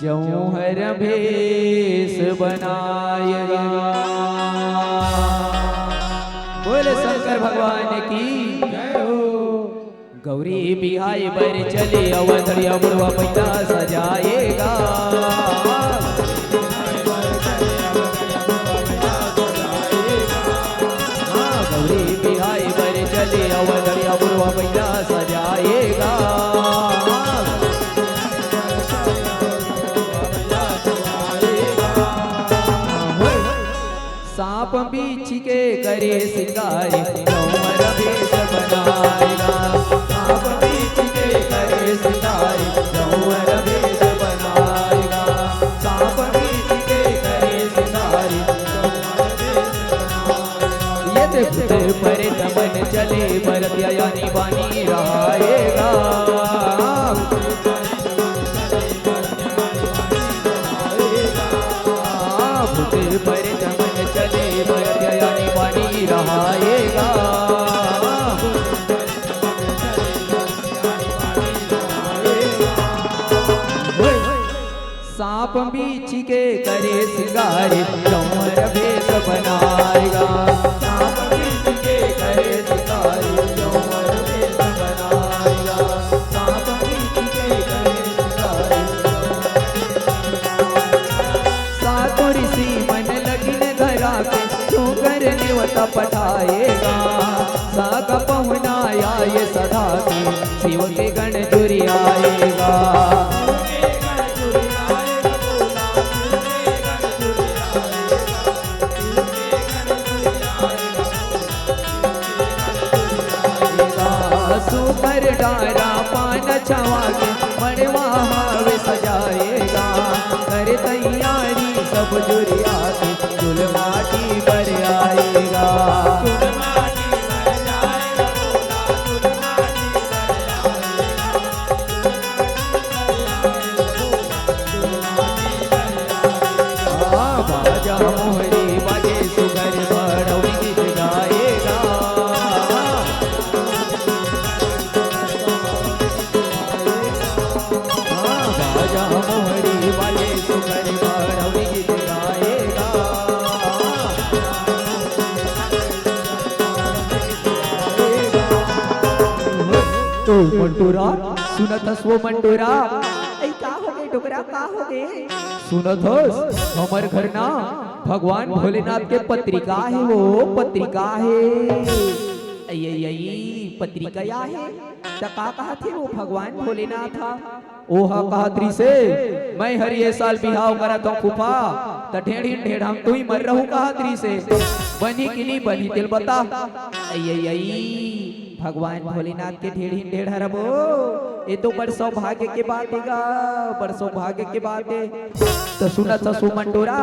जौहर भेष बनाएगा। बोले शंकर भगवान की गौरी बिहाई बर चले अवधरिया बुढ़वा पैदा सजाएगा। गौरी बिहाई बर चले अवधरिया बुढ़वा पैदा सजाएगा। सांप बीछ के करे सिंगारे जौहर भेष बनाएगा। सांप बीछ के करे सिंगारे जौहर भेष बनाएगा। सांप बीछ के करे सिंगारे ये देखते पर दमन चले भरतिया यानी बानी रहाएगा। पर दमन चले भरतिया यानी बानी रहाएगा। सांप बीछ के करे सिंगारे जौहर भेष बनाएगा। सांप बीछ के करे सिंगारे जौहर भेष बनाएगा। सांप बीछ के करे सिंगारे सातों ऋषि मन लगिन धरा के सुगर नेवता पठाएगा। साग पहुनाया ये सदा के शिव के गण जुरी आएगा। सुपर डारा पान छवा के मड़वा हावे सजाएगा। कर तैयारी सब जुरिया के चुल माटी पर आएगा। बाजा मोहरी बाजे सुगर बड़ौनी गीत गाएगा। बाजा मोहरी बाजे सुगर बड़ौनी गीत गाएगा। तो मंटूरा सुनत वो मंटूरा का हो गए टुकड़ा का हो गए। सुनत हस हमर घर ना भगवान भोलेनाथ के पत्रिका है। वो पत्रिका है पत्रिका या है तो का कहा थे वो भगवान भोलेनाथ था। ओहा कहत्री से मैं हर ये साल बिहाव करा तो फूफा तो ढेढ़ हम तू ही मर रहू कहत्री से बनी कि नहीं बनी तिल बता। भगवान भोलेनाथ के ढेढ़ हरबो ये तो बड़ सौभाग्य के बात हैगा। बड़ सौभाग्य के बात है। तो सुना था सुमंटोरा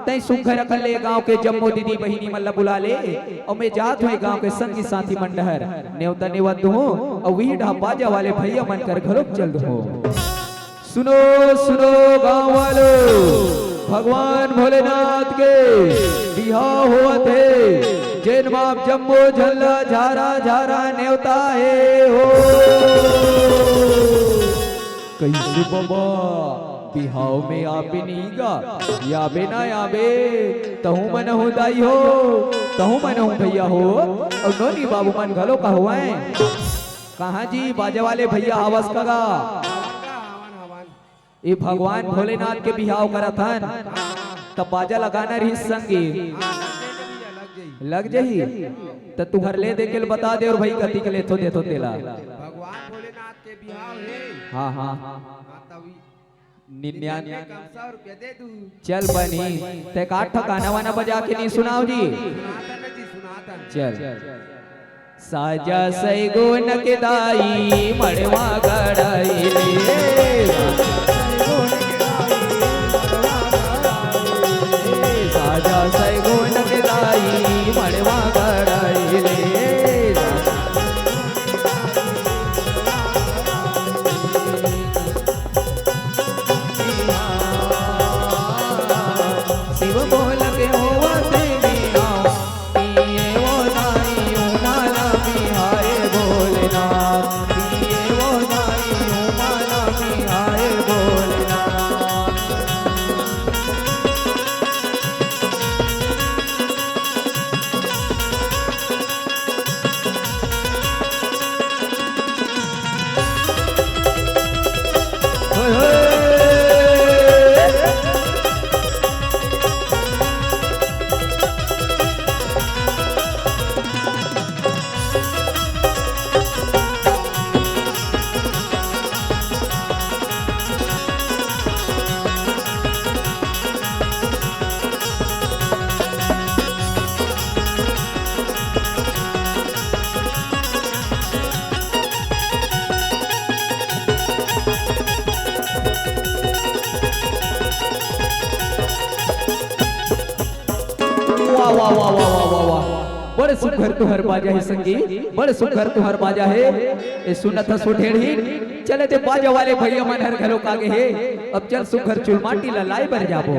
तय सुघर अकले गांव के जम्मो दीदी बहिनी मल्ला बुला ले और मैं जात हुए गांव के संगी साथी मंडहर नेवता नेवत हूँ और वही ढाबाजा वाले भैया मन कर घरों चल हो। सुनो सुनो गांव वालों भगवान भोलेनाथ के बिहाव हुआ थे जैन बाप जम्मो झल्ला झारा झारा नेवता है हो। कैसे बाबा बिहाव में आबे नहीं गा याबे ना याबे तहु मन हो दाई हो तहु मन हो भैया हो और नोनी बाबू मन घलो का हुआ है। कहाँ जी बाजे वाले भैया आवाज कगा ये भगवान भोलेनाथ के बिहाव करा था तब बाजा लगाना रही संगी लग जाही तो तुहर ले दे के बता दे और भाई कति के ले तो दे तो तेला भगवान भोलेनाथ के बिहाव है। हाँ हाँ 99 रुपया दे दू। चल बनी ते काठ ठकाना वाना बजा के नहीं सुनाओ जी। चल साजा सैगो नकदाई मड़वा गड़ाई साजा सैगो नकदाई मड़वा गड़ाई शिव बोल के होवा से बिना पिए वो नाई उमाला बिहाए भोलेनाथ पिए वो नाई उमाला वाह वाह वाह वाह वाह वाह वाह बड़े सुघर तुहर बाजा है संगी बड़े सुघर तुहर बाजा है ए सुनत सो ढेढ़ी चले ते बाजा वाले भैया मन हर घरों कागे है अब चल सुघर चुल माटी लाई बर जाबो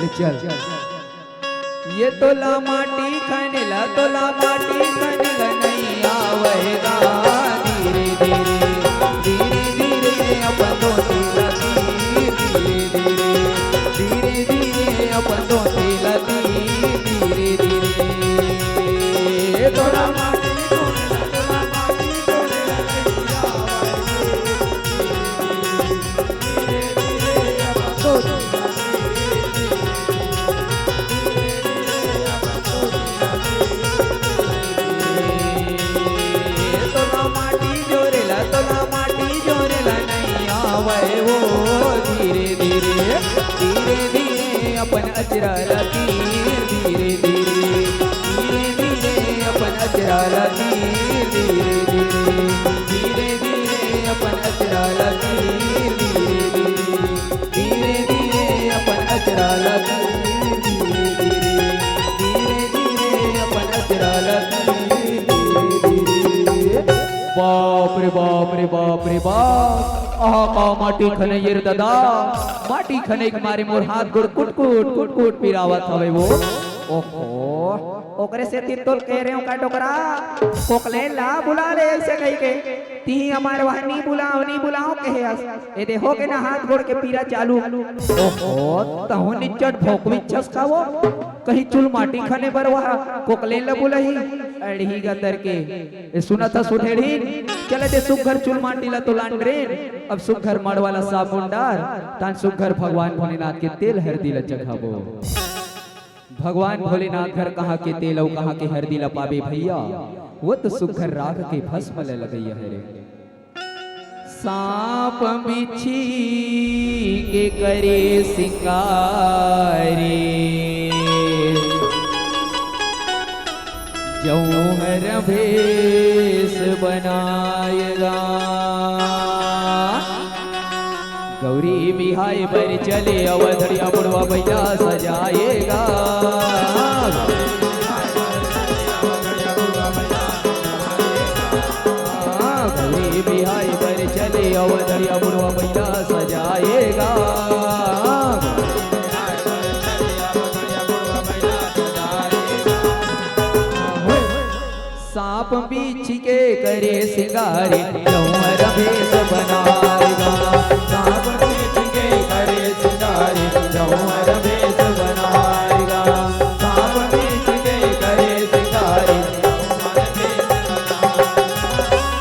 ले चल ये तो ला माटी खाने ला तो ला माटी खाने ला नहीं आवेगा धीरे धीरे धीरे धीरे अपन दो तेला धीरे धीरे धीरे धीरे अपन दो तेला धीरे धीरे तो ला माटी अपन अजरा तीर धीरे धीरे धीरे धीरे अपन अजरा तीर धीरे धीरे धीरे धीरे अपन अजरा तीर धीरे धीरे धीरे धीरे अपन अजरा तीर धीरे धीरे धीरे धीरे अपन अजरा तीर धीरे बाप रे बाप रे बाप रे बाप आहा का माटी खने येर दादा माटी खने के मारे मोर हाथ गुड़ कुट कुट कुट कुट पिरावत हवे वो ओहो ओकरे से तितोल कह रहे हो का टोकरा कोकले ला बुला ले ऐसे कह के ती हमारे वहां नहीं बुलाओ कहे ए देखो के ना हाथ गोड़ के पीरा चालू ओहो तहु निचट भोकवी छसका वो कहीं चुल माटी खने पर वहा कोकले ला बुलाही अड़ही गदर के ए सुना था सुठेड़ी चले दे सुघर चुल माटी ला तो लांड्रेन अब सुघर मड़ वाला साबुन डार तान सुघर भगवान भोलेनाथ के तेल हरदी ला चखाबो भगवान भोलेनाथ घर कहाँ के तेल और कहाँ के हरदी ला पावे भैया वो तो सुघर राग के भस्म ले लगैया है रे सांप बिछी के करे सिंगारे जौहर भेष बनाएगा गौरी बिहाई पर चले अवधड़िया बुढ़वा भैया सजाएगा गौरी बिहाई पर चले अवधड़िया बुढ़वा भैया सजाएगा सांप बीछ के करे सिंगारे जौहर भेष बनाएगा सांप बीछ के करे सिंगारे जौहर भेष बनाएगा सांप बीछ के करे सिंगारे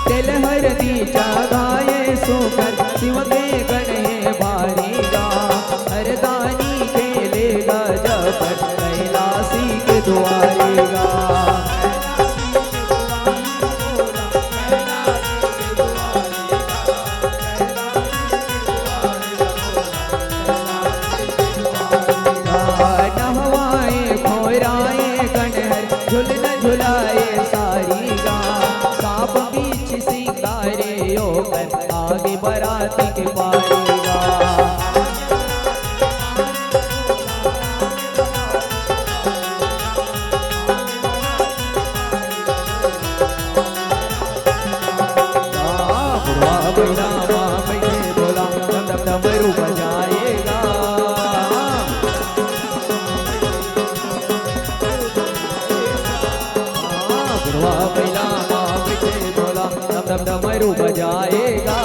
तेल हरदी चढ़ाए सोकर शिव के गणे भारीगा हरदानी खेलेगा जब कैलाशी के द्वारेगा झुलाए सारी गा सांप बीच सिंगारे होकर आगे बराती के पारेगा बुढ़वा बैला माँ बैठे बोला दम डमरू बजाएगा बैला माँ बैठे बोला दम डमरू बजाएगा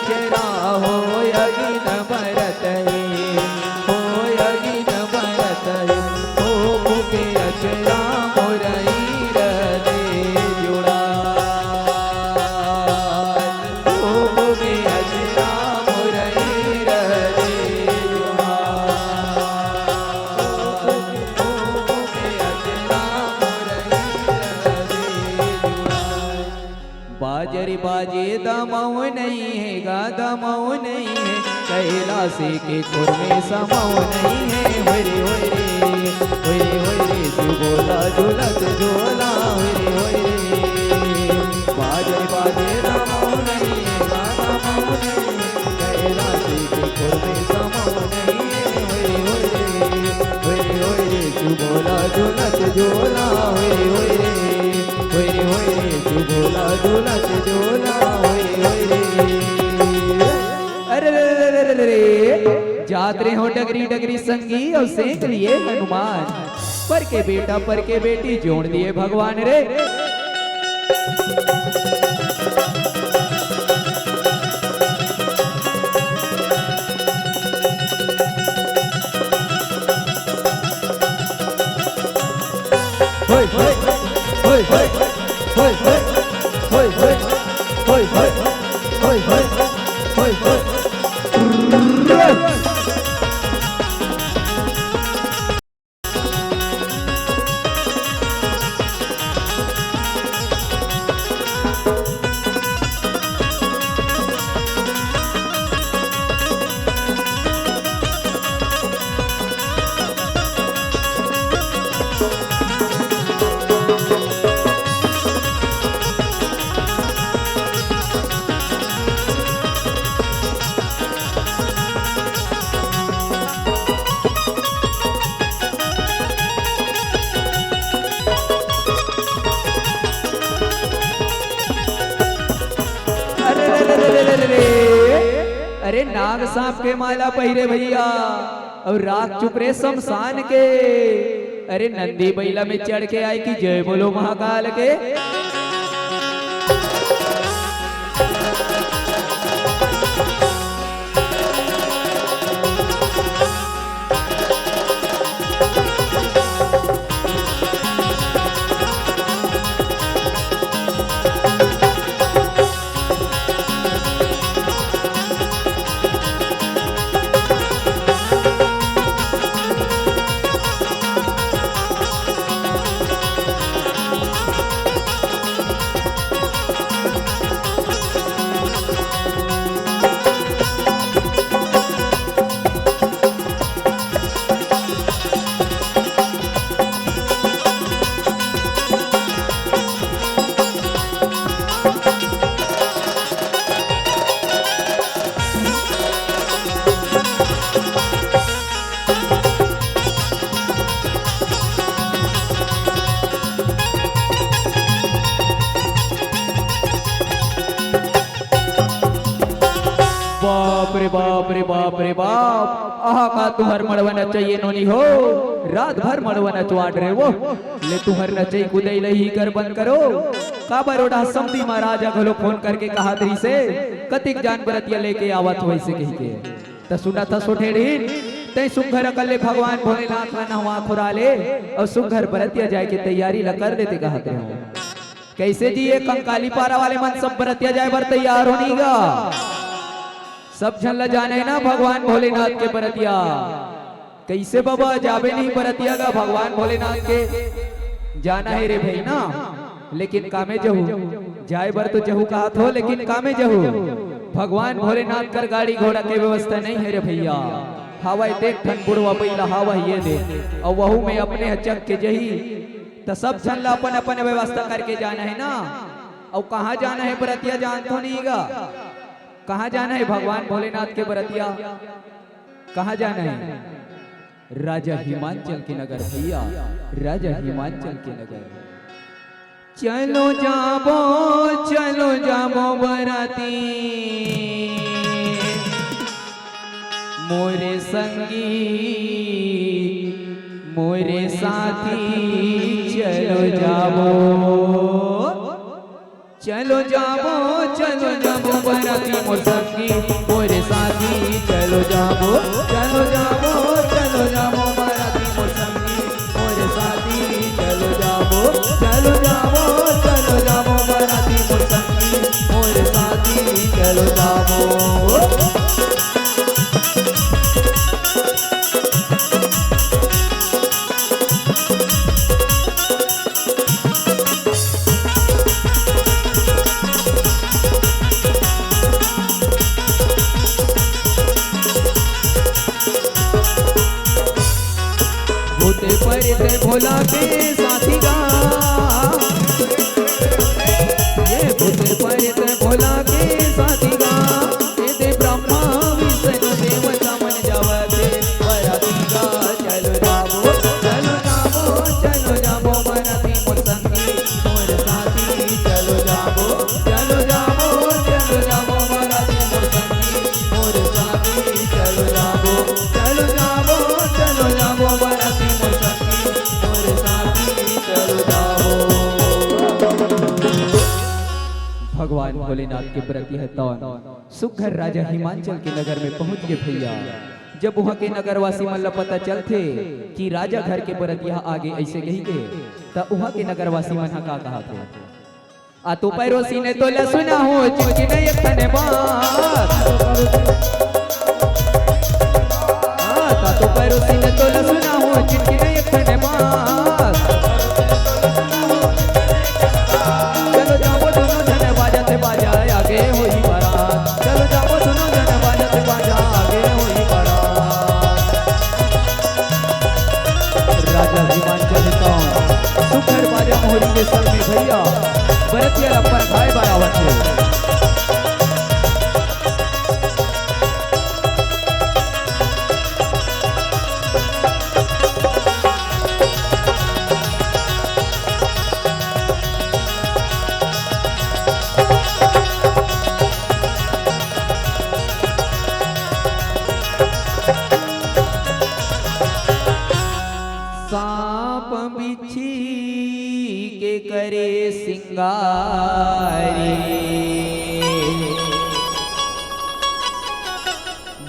अचरा हो अगिन भरत है, हो अगिन भरत है, हो फूके अचरा मोरई रदे जुड़ा, हो फूके अचरा मोरई रदे जुड़ा, हो फूके अचरा मोरई रदे जुड़ा। बाजरी बाजे दमाऊ नहीं है, गा दमाऊ नहीं है, कैलाशी के खुर में समाऊ नहीं है। होय रे होय रे होय रे होय रे तू बोला झूलत झोला होय रे होय रे। बाजरी बाजे दमाऊ नहीं है, गा दमाऊ नहीं है, कैलाशी के खुर में समाऊ नहीं है। होय रे होय रे होय रे होय रे तू बोला झूलत झोला होय रे होय रे होय रे होय रे तू बोला झूलत झोला होय रे होय रे। अरे रे रे रे रे रे जात रहे हो डगरी डगरी संगी और सेंक लिए हनुमान, पर के बेटा पर के बेटी जोड़ दिए भगवान रे। होय होय होय होय होय होय होय होय होय होय होय होय होय। अरे नाग सांप के माला पहिरे भैया और राख चुप रे शमशान के। अरे नंदी बैला में चढ़ के आए कि जय बोलो महाकाल के। बाप रे बाप रे बाप रे बाप, आहा का तुहर मड़वन चाहिए नोनी हो, रात भर मड़वन चुआट रहे वो ले तुहर नचई कुदई लही कर बंद करो। का बरोड़ा समधी महाराजा घलो फोन करके कहा तरी से कतिक जान बरतिया लेके आवत होई से कही के त सुना था सोठेड़ीन तै सुघर कले भगवान भोलेनाथ ला नहवा खुराले और सुघर बरतिया जाए के तैयारी ला कर देते कहते हो। कैसे जी ये कंकाली पारा वाले मन सब बरतिया जाए बर तैयार होनीगा, सब झन ला जाने ना भगवान भोलेनाथ के बरतिया। कैसे बाबा जाबे नहीं बरतिया का भगवान भोलेनाथ के जाना है रे भाई ना, लेकिन कामे जहू जाए बर तो जहू कहा थो, लेकिन कामे जहू भगवान भोलेनाथ कर गाड़ी घोड़ा के व्यवस्था नहीं है रे भैया। हवा देख ठन बुढ़वा पहिला हवा ये दे और वहू में अपने हचक के जही तो सब झन ला अपन अपन व्यवस्था करके जाना है ना। और कहाँ जाना है बरतिया जान तो नहीं गा, कहाँ जाना है भगवान भोलेनाथ के बरतिया, कहाँ जाना है? राजा हिमांचल के नगर भैया, राजा हिमांचल के नगर। चलो जाबो बराती मोरे संगी मोरे साथी, चलो चलो जाबो बराती मोर संगी मोरे साथी चलो जाबो बराती मोर संगी मोरे साथी चलो जाबो बराती मोर संगी मोरे साथी चलो जाबो। भोला के साथी गा ये भूते परित भोला के साथी गा ये दे ब्रह्मा विष्णु देवता मन जावते बराती गा चलो जाबो बराती मोर संगी मोर साथी चलो जाबो बराती मोर संगी मोर साथी चलो जाबो बराती मोर भगवान भोलेनाथ के प्रति है तौन सुघर राजा हिमांचल के नगर में पहुंच गए भैया। जब वहां के नगरवासी मन पता चलते कि राजा घर के प्रति यहाँ आगे ऐसे गई के तब वहां के नगरवासी मन का कहा थे आ तो पैरोसी ने तो सुना हो जिनकी नहीं खने बात तो पैरोसी ने तो सुना हो जिनकी नहीं खने बात चलो जाओ दोनों जने बाजाते बाजा आगे होई बारात चलो जाओ दोनों जने बाजाते बाजा आगे होई बारात। राजा हिमांचल कौन सुखर बाजा मोहरी के संग में भैया बरतिया पर खाए बरावत है। सांप बिच्छी के करे सिंगारे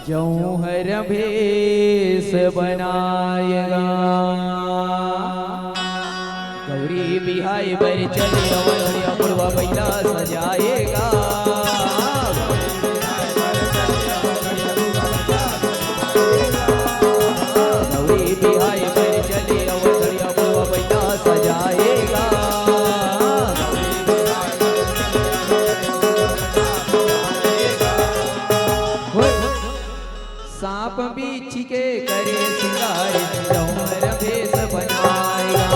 जौहर भेष बनाएगा गौरी बिहाई बर चले अवधरिया बुढ़वा बैला सजाएगा गौरी बिहाई बर चले अवधरिया बुढ़वा बैला सजाएगा सांप बिच्छी के करे सिंगार जौहर भेष बनाएगा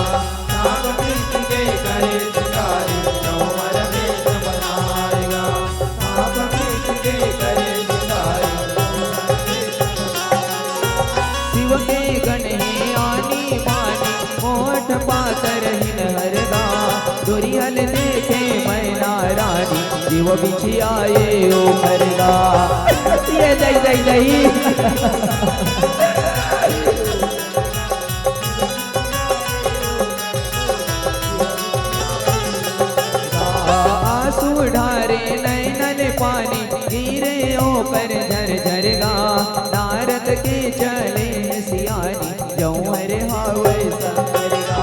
सांप बिच्छी के करे सिंगार जौहर भेष बनाएगा सांप बिच्छी के करे सिंगार शिव के गण ही आनी मानी मोठ पातर हिन हरगा दुरिहल देखे मैना रानी जीव बिछी आए ओ हरगा ये दई दई दई आंसू ढारे नैनन पानी गिरे ऊपर झर झरगा नारद के चले सियानी जौहर हावे संगरगा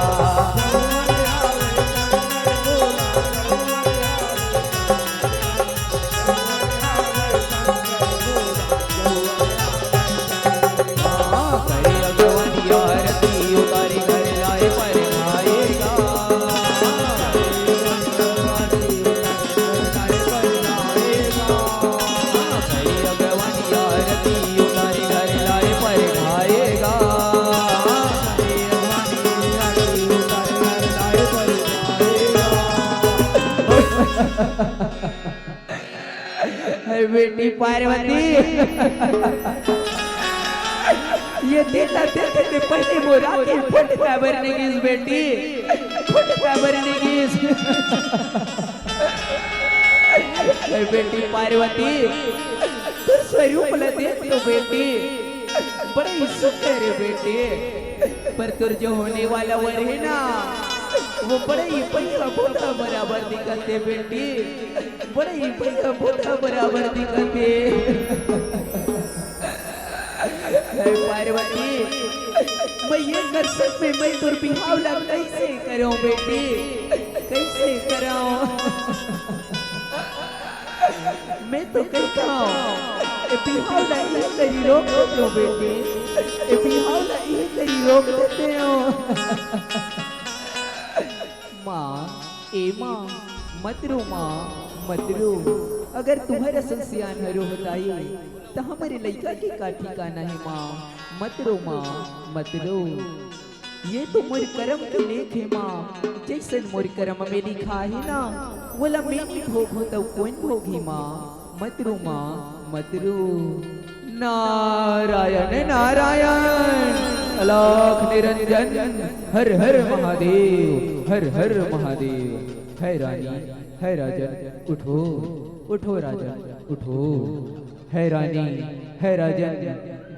बेटी पार्वती ये देखते देखते पहले मोरा के फुट खबर निगिस बेटी फुट खबर निगिस बेटी पार्वती तुर स्वरूप ल देती हो बेटी बड़ी सुंदर है बेटी पर तुर जो होने वाला वर है ना वो बड़े ही पैसा बोधा बराबर दिखते बेटी, बड़े ही पैसा बोधा बराबर दिखते। पार्वती मैं ये कर सकते मैं तुर बिहाव लग कैसे करूं बेटी, कैसे कराऊं? मैं तो कहता हूँ बिहाव नहीं करी रोक दो बेटी, बिहाव नहीं करी रोक देते हो। माँ ए माँ मत रो, माँ मत रो। अगर तुम्हारा संस्यान हरो होताई तो हमारे लड़का के का ठिकाना है। माँ मत रो, माँ मत रो। ये तो मोर कर्म के लेख है माँ, जैसे मोर कर्म में लिखा है ना बोला मेरी भोग हो तो कौन भोगी। माँ मत रो, माँ मत रो। नारायण नारायण अलख निरंजन हर हर महादेव, हर हर महादेव। है रानी है राजन उठो, उठो राजन उठो। है रानी है राजन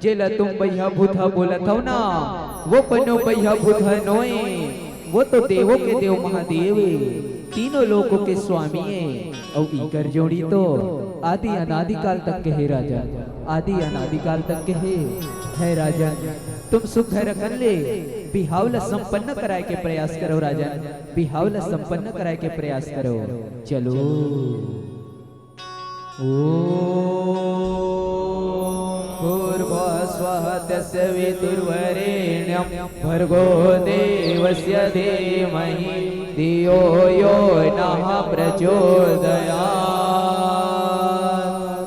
जेला तुम भैया भूथा बोला था ना, वो पन्नो भैया भूथा नोए, वो तो देवों के देव महादेव तीनों लोगों के स्वामी है। और इकर जोड़ी तो आदि अनादिकाल तक के है राजा, आदि अनादिकाल तक के है राजा। तुम सुख रखन ले बिहावला संपन्न कराए के प्रयास करो राजा, बिहावला संपन्न कराए के प्रयास करो। चलो भूर्भुवस्वः तस्य वितुर्वरेण्यं भर्गो देवस्य धीमहि धियो यो नः प्रचोदयात्।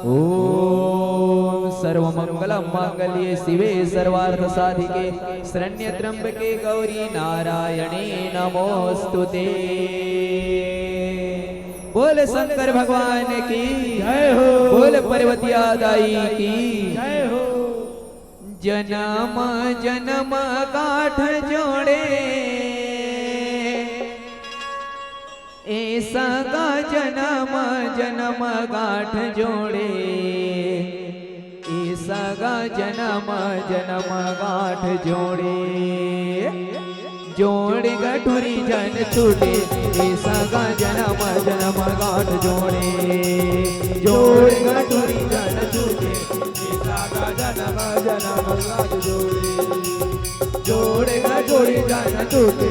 ओम सर्वमंगलम मांगल्ये शिवे सर्वार्थ साधिके शरण्ये त्र्यंबके गौरी नारायणे नमोस्तुते। बोल शंकर भगवान की जय हो, बोल पार्वती दाई की जय हो। जन्म जन्म गाठ जोड़े ऐसा का जन्म जन्म गाठ जोड़े, ऐसा का जन्म जन्म गाठ जोड़े। जोड़ गठुरी जन छूटे ऐसा का जन्म जन्म गाठ जोड़े। जोड़ गठुरी जन छूटे ऐसा का जन्म जन्म गाठ जोड़े। जोड़ गठुरी जन छूटे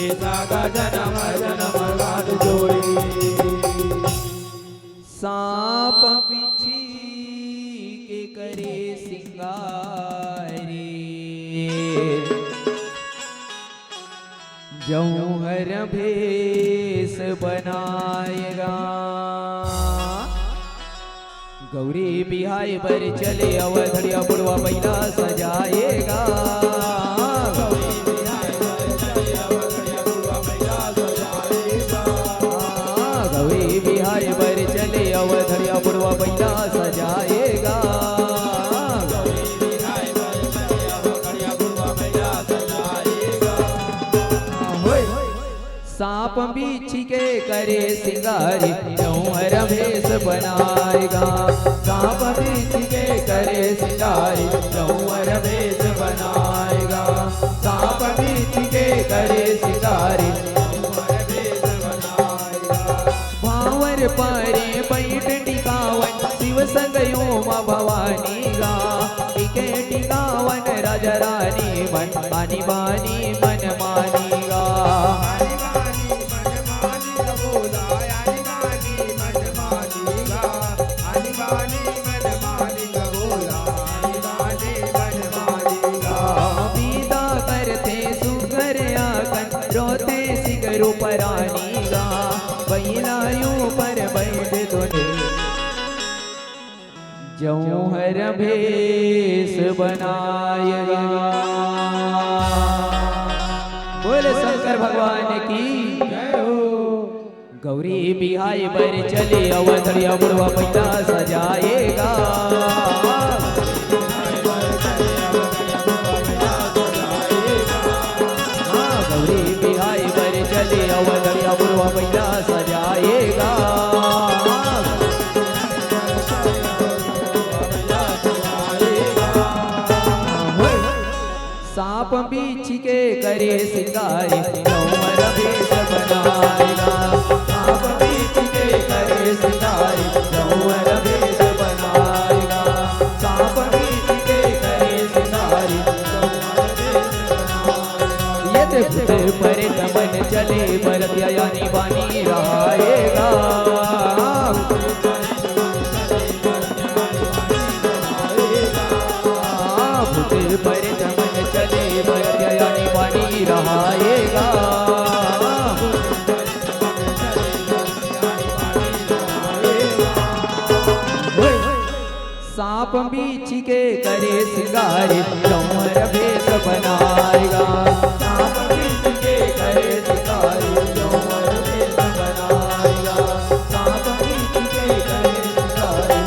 ऐसा का जन्म जन्म गाठ जोड़े। सांप बिच्छी के करे सिंगारे, जौहर भेष बनाएगा। गौरी बिहाय बर चले अवधड़िया बुढ़वा बैला सजाएगा। गौरी बिहाय बर चले अवधड़िया बुढ़वा बैला सजाएगा। गौरी बिहाय बर चले अवधड़िया बुढ़वा बैला सजाएगा। सांप बिच्छी के करे सिंगारी जौहर भेष बनाएगा। सांप बिच्छी के करे सिंगारी जौहर भेष बनाएगा। सांप बिच्छी के करे सिंगारी जौहर भेष बनाएगा। भावर पारे बैठ टिकावन शिव संगयो माँ भवानी गा। टिके टिकावन राजा रानी मन आनी बानी मन मानी गा। परानी गा बैलायों पर बैठ तुने जौहर भेष बनाएगा। बोल शंकर भगवान की जय हो। गौरी बिहाय बर चले अवधड़िया बुढ़वा बैला सजाएगा। अवधड़िया बुढ़वा बैला सजाएगा। सांप बीछी के करे सिंगारे कंवर भेष बनाएगा सांप बीछी के करे सिंगारे कंवर भेष बनाएगा सांप बीछी के करे सिंगारे कंवर भेष बनाएगा। ये देखते पर दमन चले भरत यानी बानी रहाएगा पर दमन चले भरत यानी बानी रहाएगा। सांप बीछी के करे सिंगारे कंवर भेष बनाएगा सांप बीछी के करे सिंगारे कंवर भेष बनाएगा सांप बीछी के करे सिंगारे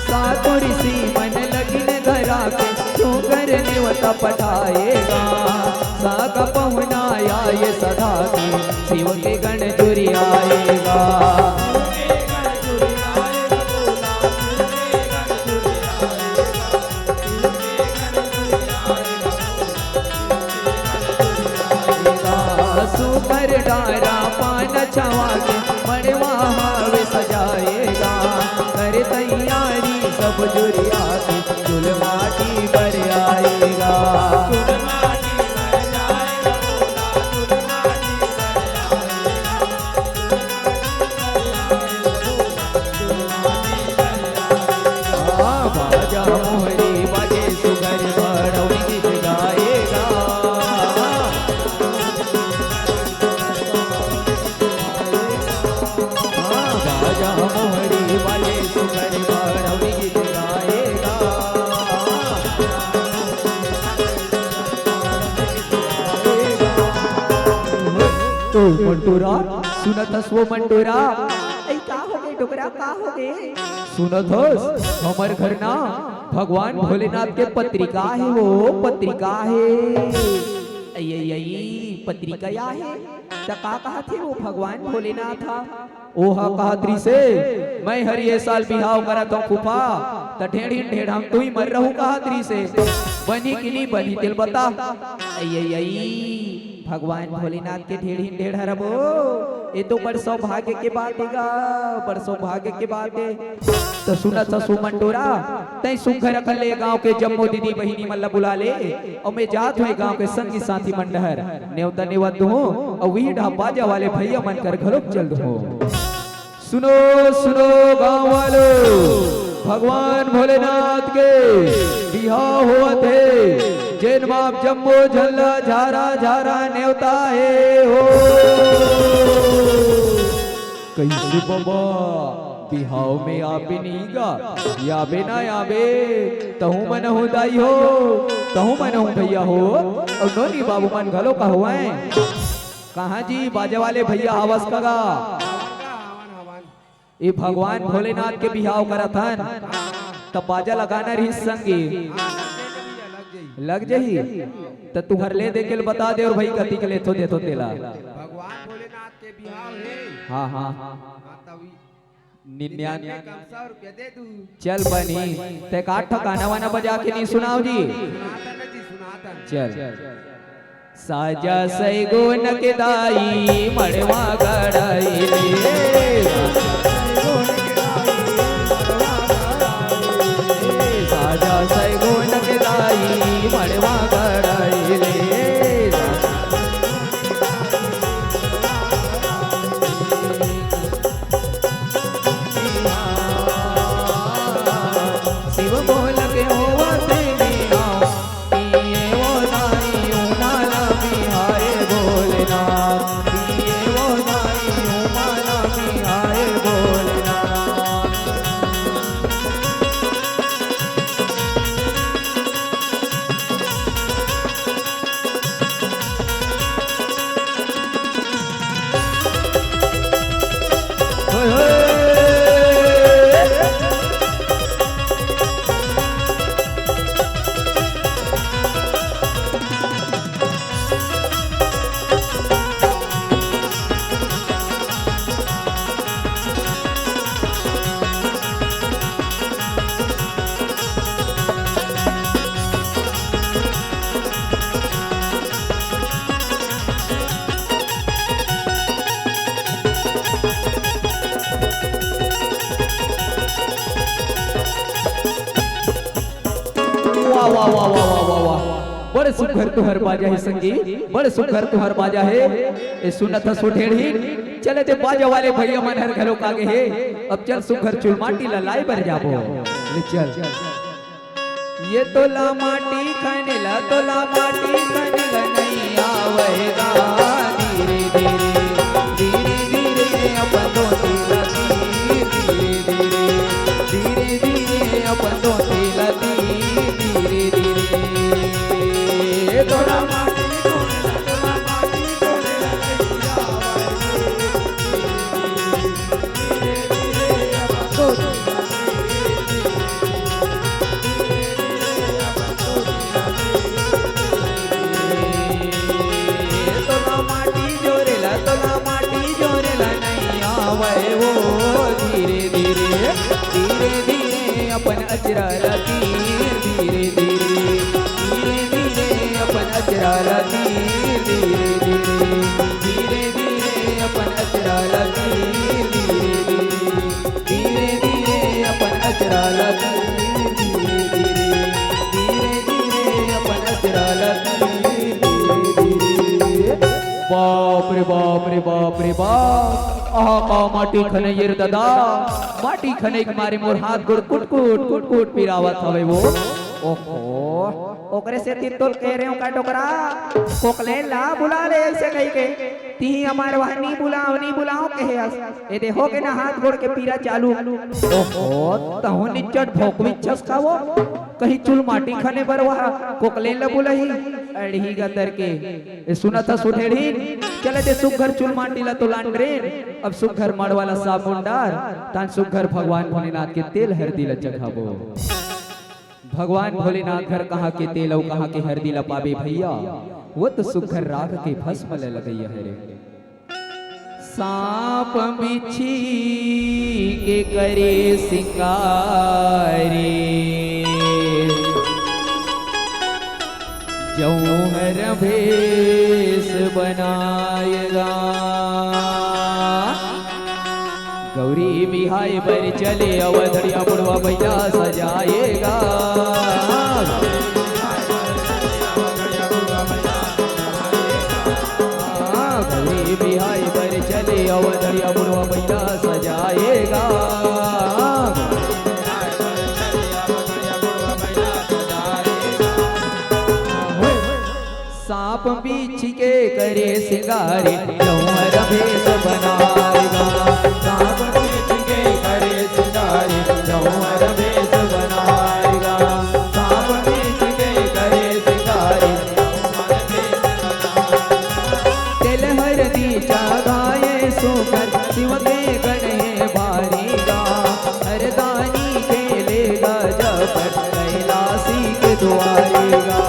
सातो ऋषि मन लगिन धरा के क्यों करने वता पठाएगा सागा पहुना आए सदा के शिव के गण जुरी आएगा सुपर डारा पान छवा के मड़वा हावे सजाएगा कर तैयारी सब जुरिया के चुल माटी पर आएगा बाजा मोहरी बाजे सुगर बड़ौनी गीत गाएगा बाजा मोहरी बाजे सुगर बड़ौनी गीत गाएगा तो मंटूरा सुनत हस वो मंटूरा ऐ का हो गए टुकड़ा का हो गए सुनत हस हमर घर ना भगवान भोलेनाथ के पत्रिका है वो पत्रिका है पत्रिका या है तो का कहा थे वो भगवान भोलेनाथ था ओहा कहत्री से मैं हर ये साल बिहाव करत हूँ फूफा त ढेढ़ी ढेढ़ हम तू ही मर रहू कहत्री से बनी कि नहीं बनी दिल बता भगवान भोलेनाथ के ढेढ़ी ढेढ़ हरबो ये तो बड़ सौभाग्य के बात हैगा बड़ सौभाग्य के बात है तो सुनत ससु मंटोरा तै सुघर अकले गांव के जम्मो दीदी बहिनी मल्ला बुला ले और मैं जात हुए गांव के संगी साथी मंडहर नेवता नेवत हूँ और वही ढाबाजा वाले भैया मन कर घरों चल हूँ सुनो सुनो गांव वालों भगवान भोलेनाथ के बिहाव हुआ थे जैन बाप जम्मो झल्ला झारा झारा नेवता है हो कैसे बाबा बिहाव में आबे नहीं गा याबे ना याबे तहु मन हो दाई हो तहु मन हो भैया हो और नोनी बाबू मन घलो का हुआ है कहाँ जी बाजे वाले भैया आवाज कगा ये भगवान भोलेनाथ के बिहाव करत हन तब बाजा लगाना रही संगी लग जही तो तू हर ले दे के बता दे और भाई कति के ले तो दे तो तेला भगवान भोलेनाथ के बिहाव है हाँ हाँ तभी 99 100 रुपया दे दू चल बनी ते काठ ठकाना वाना बजा के नहीं सुनाओ जी सुनातन जी सुनातन चल साजा सैगो नकदाई मड़वा गड़ाई साजा सैगो नकदाई मड़वा गड़ाई शिव बोल के होवा देविया पिए वो नाई उमाला बिहाए भोलेनाथ पिए वो नाई उमाला बिहाए भोलेनाथ वाह वाह वाह वाह वाह वाह वाह बड़े सुघर तुहर बाजा है संगी बड़े सुघर तुहर बाजा है ए सुनत सो ढेढ़ी चले ते बाजा वाले भैया मन हर घरों कागे है अब चल सुघर चुल माटी लाई बर जाबो ले चल ये तोला माटी खनेला तोला माटी खनेला नहीं आवेगा धीरे धीरे धीरे धीरे अपन दो तीला धीरे धीरे धीरे धीरे अपन दो तीला धीरे धीरे तोला माटी तोला माटी खनेला नहीं आवेगा धीरे धीरे अपन दो अपन अचराला धीरे धीरे धीरे धीरे अपन अचराला धीरे धीरे धीरे अपन अचराला धीरे धीरे धीरे अपन अचराला धीरे धीरे अपन अचराला धीरे बाप रे बाप रे बाप रे बाप आहा का माटी खने येर दादा माटी खने के मारे मोर हाथ गोड़ कुट कुट कुट कुट पिरावत हवे वो ओहो ओकरे से तितोल कह रहे हो का टोकरा कोकले ला बुला ले ऐसे कही के ती हमारे वहां नहीं बुलाओ कहे ए देखो के ना हाथ गोड़ के पीरा चालू ओहो तहु निचट भोकवी छस खावो कहीं चुल माटी खाने पर वहा कोकले ला बुलाही अड़ही गदर के ए सुना था सुठेड़ी चले दे सुघर चुल माटी ला तो लांड्रेन अब सुघर मड़ वाला साबुनदार तान सुघर भगवान भोलेनाथ के तेल हरदी ला चखाबो भगवान भोलेनाथ घर कहाँ के तेल और कहाँ के हरदी ला पावे भैया वो तो सुघर राग के भस्म ले लगैया है रे सांप बिच्छी के करे सिंगारे जौहर भेष बनाएगा गौरी बिहाई पर चले अवधड़िया बुढ़वा भैया सजाएगा गौरी बिहाई पर चले अवधड़िया बुढ़वा भैया सजाएगा सांप बीछ के करे सिंगारे जौहर भेष बनाएगा सांप बीछ के करे सिंगारे जौहर भेष बनाएगा सांप बीछ के करे सिंगारे तेल हरदी चढ़ाए सोकर शिव के गणे भारीगा हरदानी खेलेगा जब कैलाशी के द्वारेगा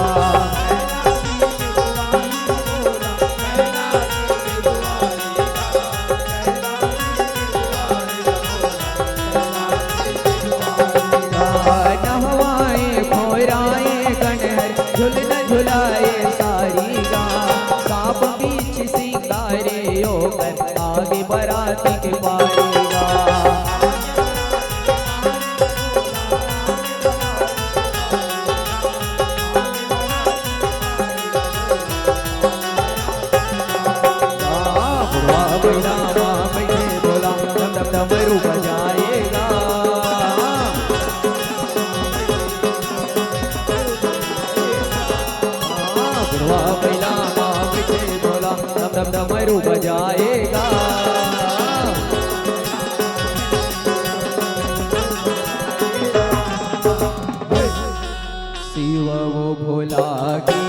झुलाए सारी गा सांप बीच सिंगारे होकर आगे बराती के पारेगा बुढ़वा बैला बैठे बोला दम दम डमरू बजाएगा बैला बैठे बोला दम दम डमरू बजाएगा शिव वो भोला के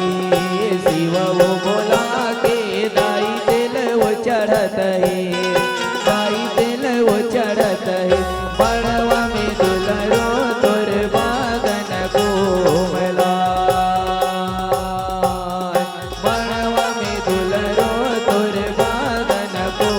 शिव वो भोला के दाई तेल वो चढ़त है दाई तेल वो चढ़त है बड़वा में दुलरो तोर बागन कोमला बड़वा में दुलरो तोर बागन को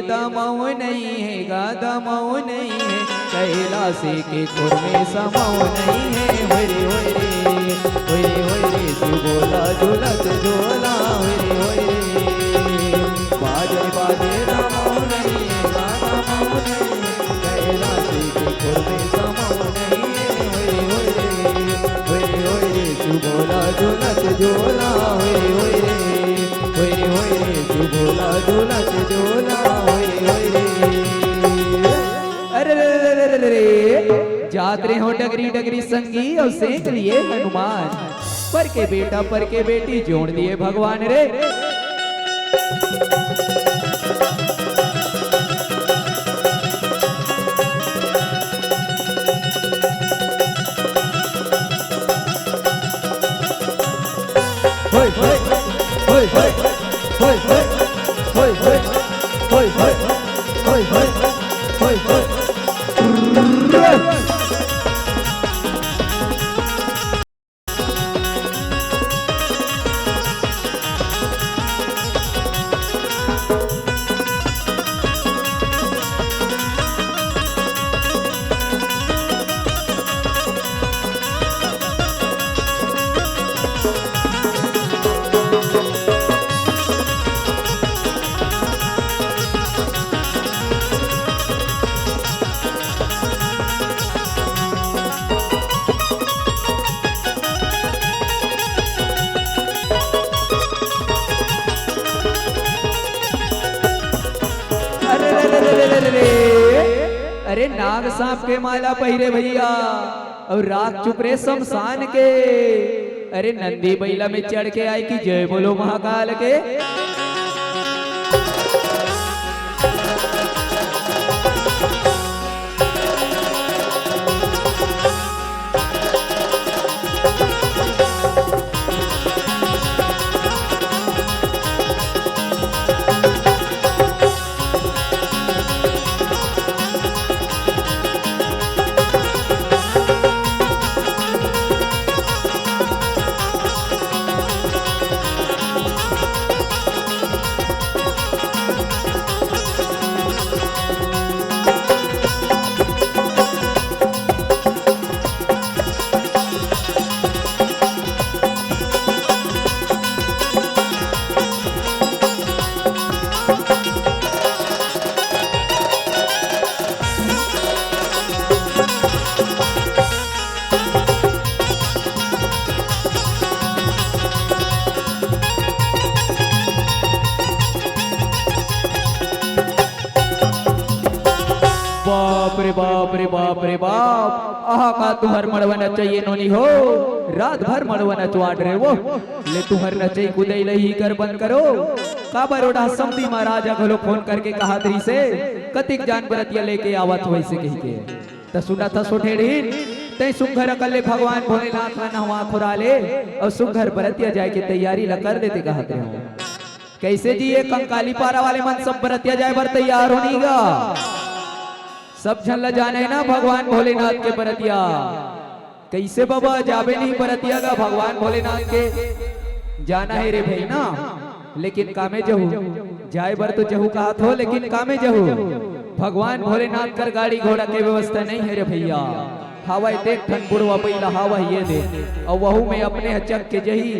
दमाऊ नहीं है गा दमाऊ नहीं है कैलाशी के खुर में समाऊ नहीं है होय रे शिव बोला झूलत झोला होय रे बाजे बाजे दमाऊ नहीं है गा दमाऊ नहीं है कैलाशी के खुर में समाऊ नहीं है होय रे शिव बोला झूलत झोला होय रे शिव बोला झूलत झोला होय रे अरे रे जात रहे हो डगरी डगरी संगी और सेक लिए हनुमान पर के बेटा पर के बेटी जोड़ दिए भगवान रे होय होय होय होय होय होय होय होय होय होय होय होय होय अरे नाग सांप के माला पहिरे भैया और राख चुप रे शमशान के अरे नंदी बैला में चढ़ के आई कि जय बोलो महाकाल के बाप रे बाप रे बाप आहा का तुहर मड़वा चाहिए नोनी हो रात भर मड़वा नचवाट रहे वो ले तुहर नचई कुदई लही कर बंद करो का बरोड़ा समधी महाराजा घलो फोन करके कहा तरी से कतिक जान बरतिया लेके आवत होई से कही के त सुना था सोठेड़ी तै सुघर कले भगवान भोलेनाथ का नहवा खुराले और सुघर बरतिया जाए के तैयारी ला कर देते कहते हो कैसे जी ये कंकाली पारा वाले मन सब बरतिया जाए बर तैयार होनीगा सब झल्ला जाने ना भगवान भोलेनाथ के बरतिया कैसे बाबा जाबे नहीं बरतिया का भगवान भोलेनाथ के जाना है रे भाई ना लेकिन कामे जहू जाए बर तो जहू कहा थो लेकिन कामे जहू भगवान भोलेनाथ कर गाड़ी घोड़ा के व्यवस्था नहीं है रे भैया हवा देख ठन बुढ़वा पहिला हवा ये दे और वहू में अपने हचक के जही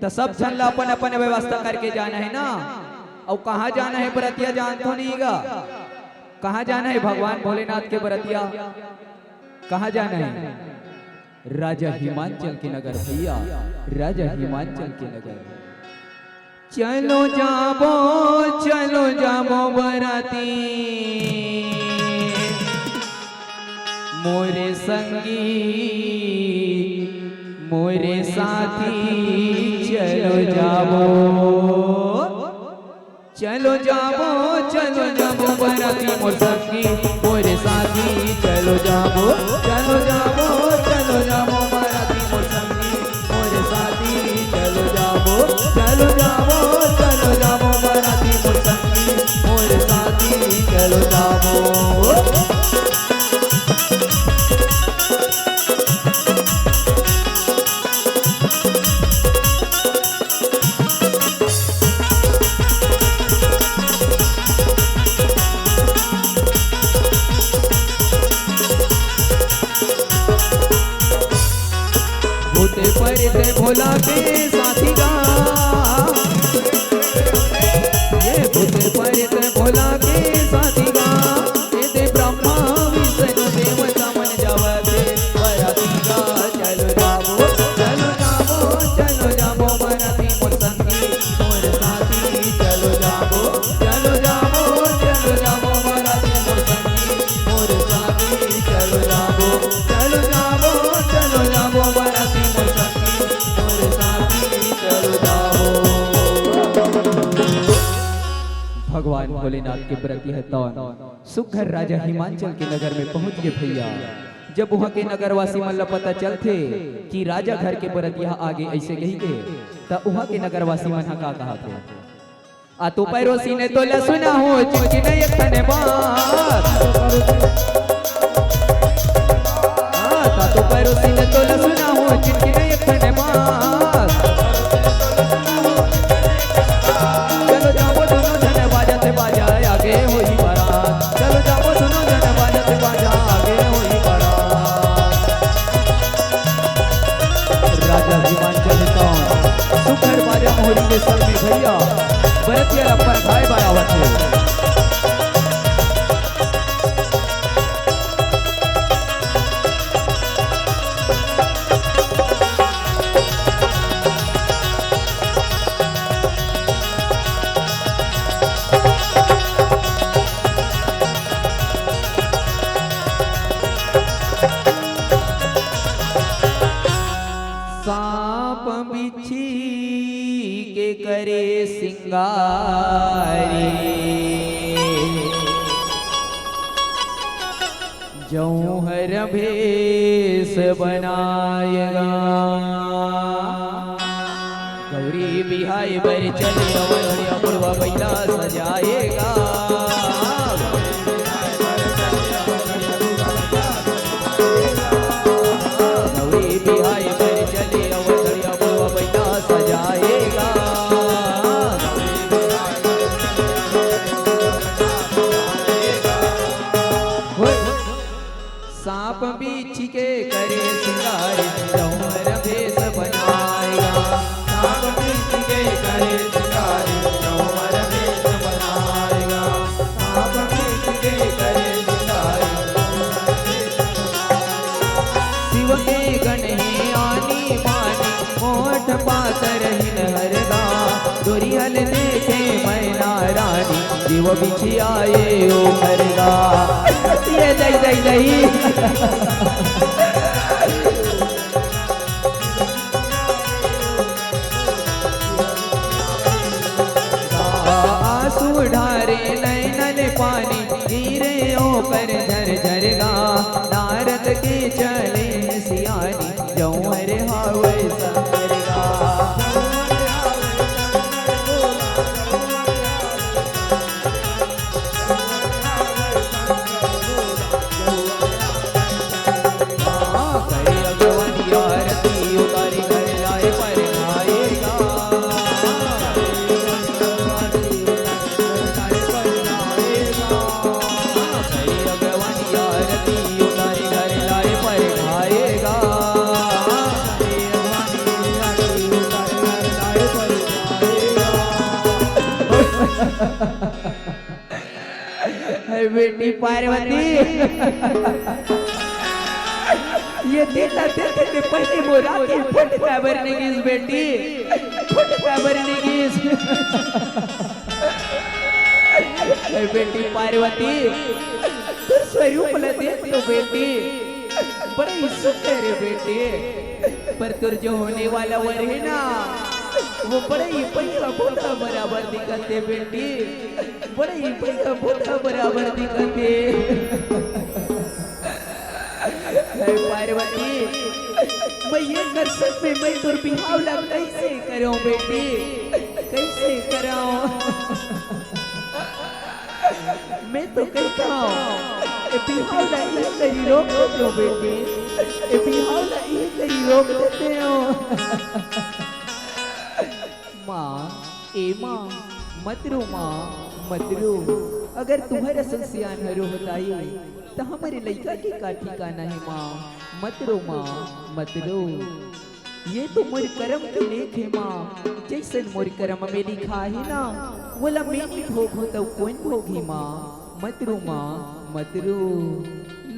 तो सब झल्ला अपन अपन व्यवस्था करके जाना है ना और कहाँ जाना है बरतिया जान तो नहीं गा कहाँ जाना है भगवान भोलेनाथ के बरतिया कहाँ जाना है राजा हिमांचल के नगर भैया राजा हिमांचल के नगर चलो जाबो बराती मोरे संगी मोरे साथी चलो जाबो बराती मोर संगी मोरे साथी चलो जाबो बराती मोर संगी मोरे साथी चलो जाबो बराती मोर संगी मोरे साथी चलो जाबो पर थे भोला के साथी गा, ये भूत पर थे भोला के साथी गा, ये दे ब्रह्मा विष्णु देवता मन जावते बराती गा। चलो जाबो चलो जाबो चलो जाबो बराती मोर संगी मोर साथी, चलो जाबो चलो जाबो चलो जाबो बराती मोर संगी मोर साथी, चलो जाबो चलो जाबो चलो जाबो बराती मोर संगी मोर साथी, चलो जाबो। भगवान भोलेनाथ के प्रति है तौन सुघर राजा हिमांचल के नगर में पहुंच गए भैया। जब वहां के नगरवासी मन ला पता चलते कि राजा घर के परत यहाँ आगे ऐसे गई के, त वहां के नगरवासी मन हा का कहा थे, आ तो पैरोसी ने तो लसुना हो चिंकी नहीं एक तने बात, आ तो पैरोसी ने तो लसुना हो चिंकी नहीं एक तने बात। चलो जाओ दोनों जने बाजाते बाजा आगे होई बारात, चलो जाओ दोनों जने बाजाते बाजा आगे होई बारात। राजा हिमांचल कौन सुखर बाजा मोहरी के सर में भैया बरतिया पर खाए बरावत है। सांप बिच्छी के करे सिंगारे, जौहर भेष बनाएगा, गौरी बिहाई बर चले अवधरिया बुढ़वा बैला सजाएगा, गौरी बिहाई बर चले अवधरिया बुढ़वा बैला सजाएगा। सांप बिच्छी के करे सिंगार, जौहर भेष बनाएगा, सांप बिच्छी के करे सिंगार, जौहर भेष बनाएगा, सांप बिच्छी के करे सिंगार, जौहर भेष बनाएगा। शिव के गण ही आनी मानी मोठ पातर हिन हरगा, दुरिहल देखे मैना रानी जीव बिछी आए ओ हरगा। ये दई दई दई आंसू ढारे नैनन पानी गिरे ऊपर झर झरगा, नारद के चले सियानी जौहर हावे संगरगा। बेटी पार्वती ये देता देते पहले मोरा के फट खबर निगिस बेटी, फट खबर निगिस। बेटी पार्वती तुर स्वरूप ल देती हो बेटी, बड़ी सुंदर है बेटी, पर तुर जो होने वाला वर है ना वो बड़े ही पैसा बोधा बराबर दिखते बेटी, बड़े ही पैसा बोधा बराबर दिखते। पार्वती मैं ये दर्शन में मैं तुर बिहावला कैसे करूं बेटी, कैसे कराऊं? मैं तो कहता हूँ बिहावला ये करी रोक देते हो बेटी, बिहावला ये करी रोक देते हो। माँ ए माँ मत रो, माँ मत रो, अगर तुम्हारा संसियान हरो होताई तो हमारे लड़का के का ठिकाना है। माँ मत रो, माँ मत रो। ये तो मोर करम के लेख है माँ, जैसे मोर करम में लिखा है ना, बोला मेरी भोग हो तो कौन भोगी माँ, मतरू माँ मतरू।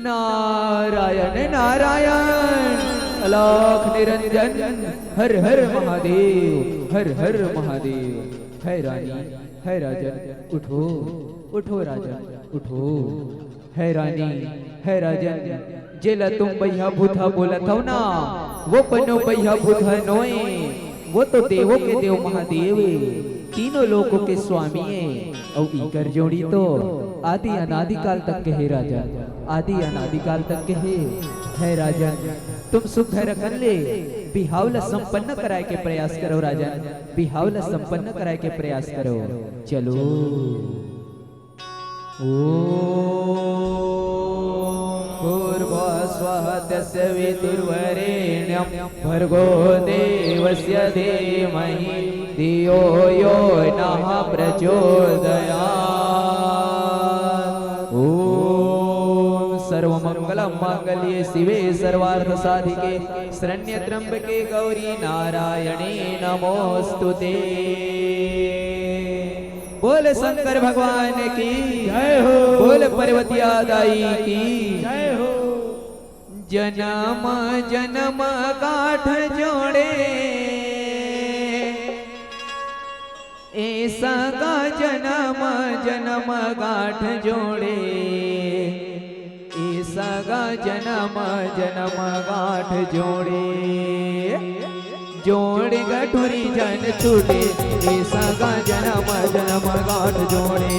नारायण नारायण अलख निरंजन, हर हर महादेव, हर हर महादेव। है रानी है राजन, उठो उठो राजन उठो। है रानी है राजन, जेला तुम भैया भूथा बोलत हो ना, वो पन्नो भैया भूथा नोए, वो तो देवों के देव महादेव है, तीनों लोगों के स्वामी है। और इकर जोड़ी तो आदि अनादिकाल तक के है राजा, आदि अनादिकाल तक के है राजा। तुम सुख रखन ले, बिहावला संपन्न कराए के प्रयास करो राजा, बिहावला संपन्न कराए के प्रयास करो। चलो भूर्भुवस्वः तस्य वितुर्वरेण्यं भर्गो देवस्य धीमहि धियो यो नः प्रचोदयात्। ओम सर्वमंगलम मांगल्ये शिवे सर्वार्थ साधिके शरण्ये त्र्यंबके गौरी नारायणे नमोस्तुते। बोल शंकर भगवान की जय हो, बोल पार्वती दाई की जय हो। जन्म जन्म गाठ जोड़े, ऐसा का जन्म जन्म गाठ जोड़े, ऐसा का जन्म जन्म गाठ जोड़े। जोड़ गठुरी जन छूटे, ऐसा का जन्म जन्म गाठ जोड़े।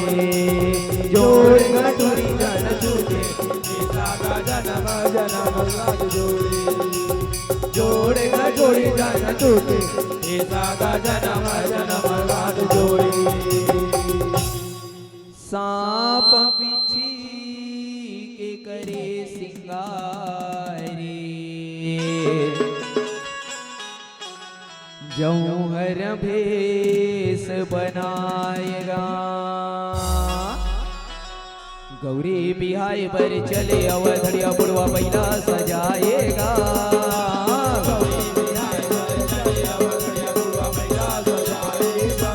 जोड़ गठुरी जन छूटे, ऐसा का जन्म जन्म गाठ जोड़े। जोड़ गठुरी जन छूटे, ऐसा का जन्म जन्म गाठ जोड़े। सांप बिच्छी के करे सिंगारे, जौहर भेष बनाएगा। गौरी बिहाय पर चले अवधड़िया बुढ़वा बैला सजाएगा। गौरी बिहाय पर चले अवधड़िया बुढ़वा बैला सजाएगा।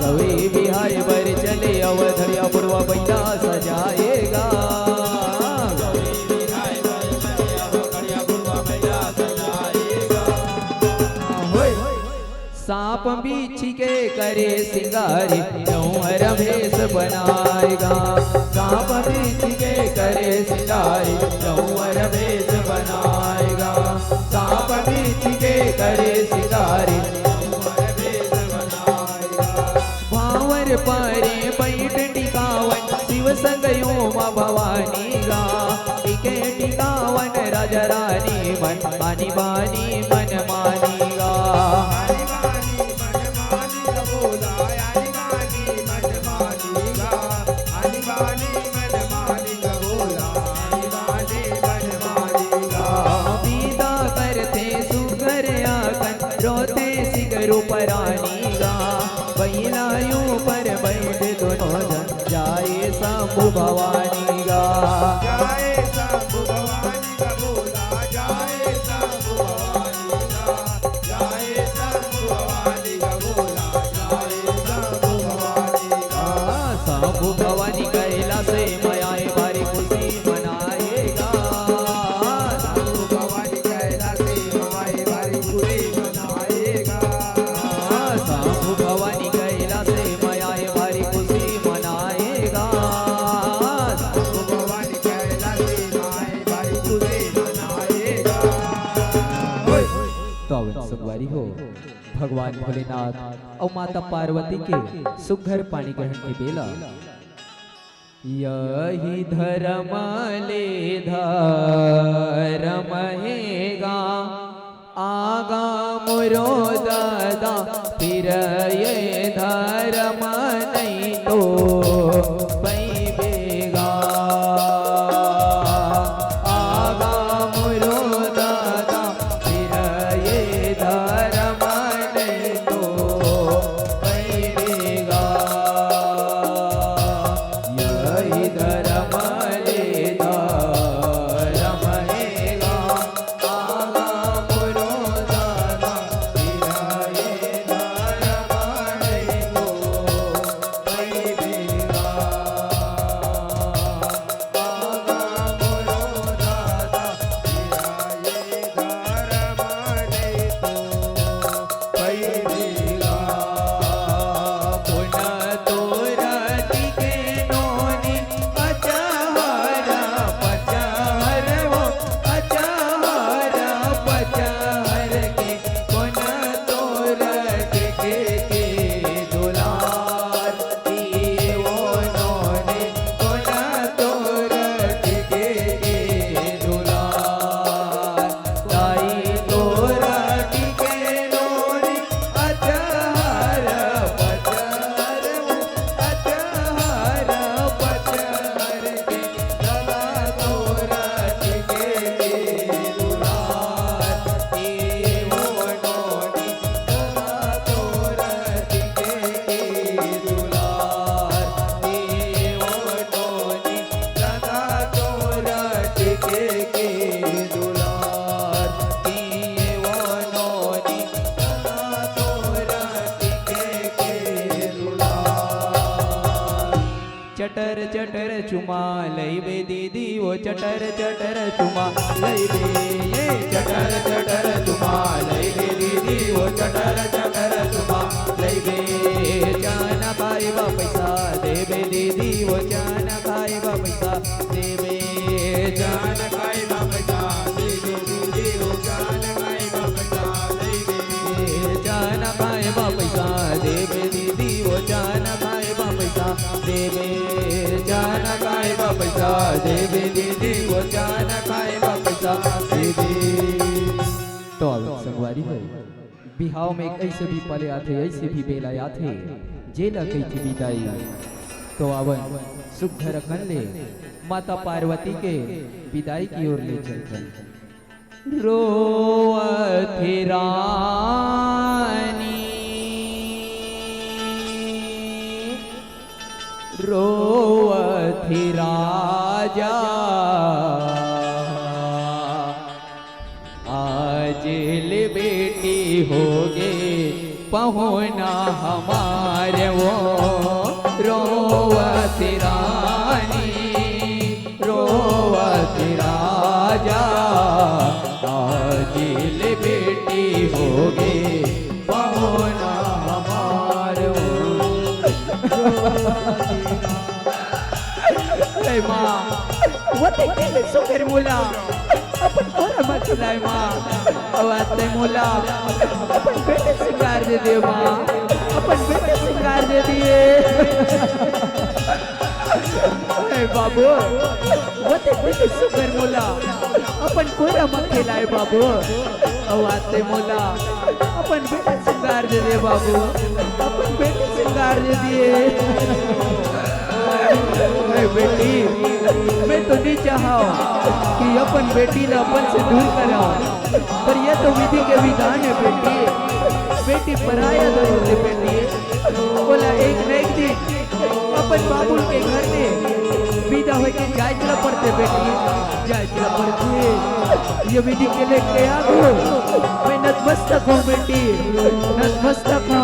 गौरी बिहाय पर चले अवधड़िया बुढ़वा बैला सजाएगा। सांप बिच्छी के करे सिंगारे, जौहर भेष बनाएगा। सांप बिच्छी के करे सिंगारे, जौहर भेष बनाएगा। सांप बिच्छी के करे सिंगारे, जौहर भेष बनाएगा। भावर पारे बैठ टिकावन, शिव संगयो माँ भवानी गा। टिके टिकावन राजा रानी, मन मानी बानी मन मानी गा। परानी गा, बैलायों पर बैठ दोनों जन जाए शंभु भवानी गा। जाए शंभु भवानी का बोला, जाए शंभु भवानी का, जाए शंभु भवानी का बोला, जाए शंभु भवानी का। शंभु भवानी कैला से मायाए बारी खुशी मनाएगा। शंभु भवानी कैला से मायाए बारी खुशी मनाएगा। शंभु भवानी कैला से मायाए बारी खुशी मनाएगा। शंभु भवानी कैला से मायाए बारी खुशी मनाएगा। तो अब सगवारी हो भगवान भोलेनाथ और माता पार्वती के सुघर पानी ग्रहण के बेला। यही धर्म ले धर्म हेगा, आगा मोरो दादा फिर ये धर्म नहीं तो पैबेगा। आगा मोरो दादा फिर ये धर्म नहीं तो पैबेगा। यही धर्म ले धर्म हेगा, आगा मोरो चटर चटर चुमा लैबे दीदी वो चटर चटर चुमा लैबे ये चटर चटर चुमा लैबे दीदी वो चटर चटर चुमा लैबे जाना खाएबा पैसा देबे दीदी वो जाना खाएबा पैसा देबे जाना खाएबा पैसा देबे दीदी वो जाना खाएबा पैसा देबे जाना खाएबा पैसा देबे दीदी वो जाना खाएबा पैसा देबे जाना खाएबा पैसा देबे दीदी वो जाना खाएबा पैसा देबे। तो अब संगवारी है बिहाव में ऐसे भी पले आते ऐसे भी बेला आते जेला कई थी बिताई तो अवन सुख घर रखन ले माता पार्वती के विदाई की ओर ले चलकर रोवथी रानी रोवथी राजा आज ले बेटी होगे पहुना हमारे वो रोवथी रानी रोवथी राजा आज ले बेटी होगे पहुना हमारे माँ वो ते सुकर मुला अपन कोरा मत लाए माँ अवाते मुला अपन बेटे सिंगार दे दिए माँ अपन बेटे सिंगार दे दिए बाबू वो ते सुकर मुला अपन कोरा मत लाए बाबू अवाते मुला अपन बेटे सिंगार दे दिए बाबू अपन बेटे सिंगार दे दिए। बेटी मैं तो नहीं चाहा कि अपन बेटी ने अपन से दूर कराओ पर यह तो विधि के विधान है बेटी बेटी पराया जरूर है बेटी बोला एक न एक दिन अपन बाबुल के घर में विदा होके जाए चला पड़ते बेटी जाए चला पड़ते ये विधि के लेके आ गो मैं नतमस्तक हूँ बेटी नतमस्तक हूँ।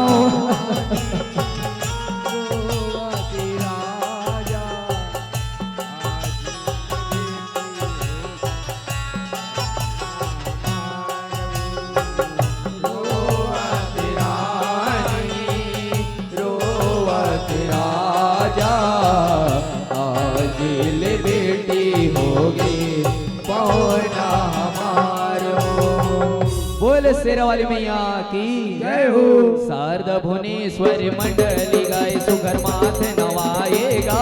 बोल शेरा वाली मैया की जय हो। शारदा भुवनेश्वर मंडली गाय सुघर माथ नवाएगा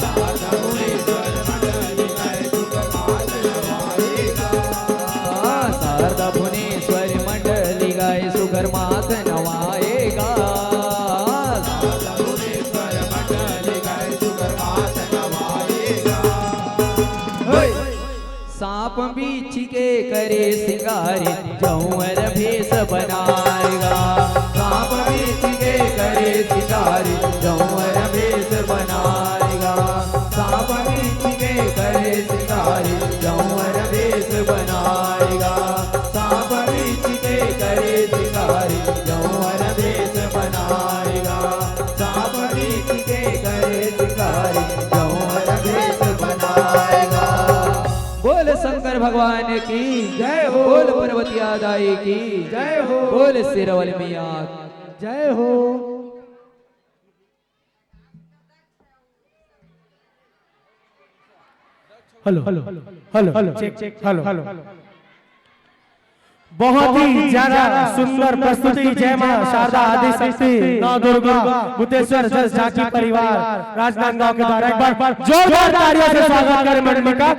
शारदा भुवनेश्वर मंडली गाय सुघर माथ नवाएगा शारदा भुवनेश्वर मंडली गाय सुघर माथ नवाएगा शारदा भुवनेश्वर मंडली गाय सुघर माथ नवाएगा। सांप बीच के करे सिंगारी जौहर भेष बनाएगा सांप बीच के करे सिंगारी जौहर भेष बनाएगा सांप बीच के करे सिंगारी जौहर भेष बनाएगा सांप बीच के करे सिंगारी जौहर भेष बनाएगा सांप बीच के करे सिंगारी जौहर भेष बनाएगा। बोल शंकर भगवान की जय हो बोल पार्वती दाई की जय हो बोल शेरावाली मैया जय हो। Hello hello hello hello check check hello hello बहुत ही ज्यादा सुंदर प्रस्तुति जय मां शारदा आदि शक्ति नौ दुर्गा बुद्धेश्वर जल झांकी परिवार राजनांदगांव के द्वारा एक बार जोरदार तालियों से स्वागत करें मंडली का।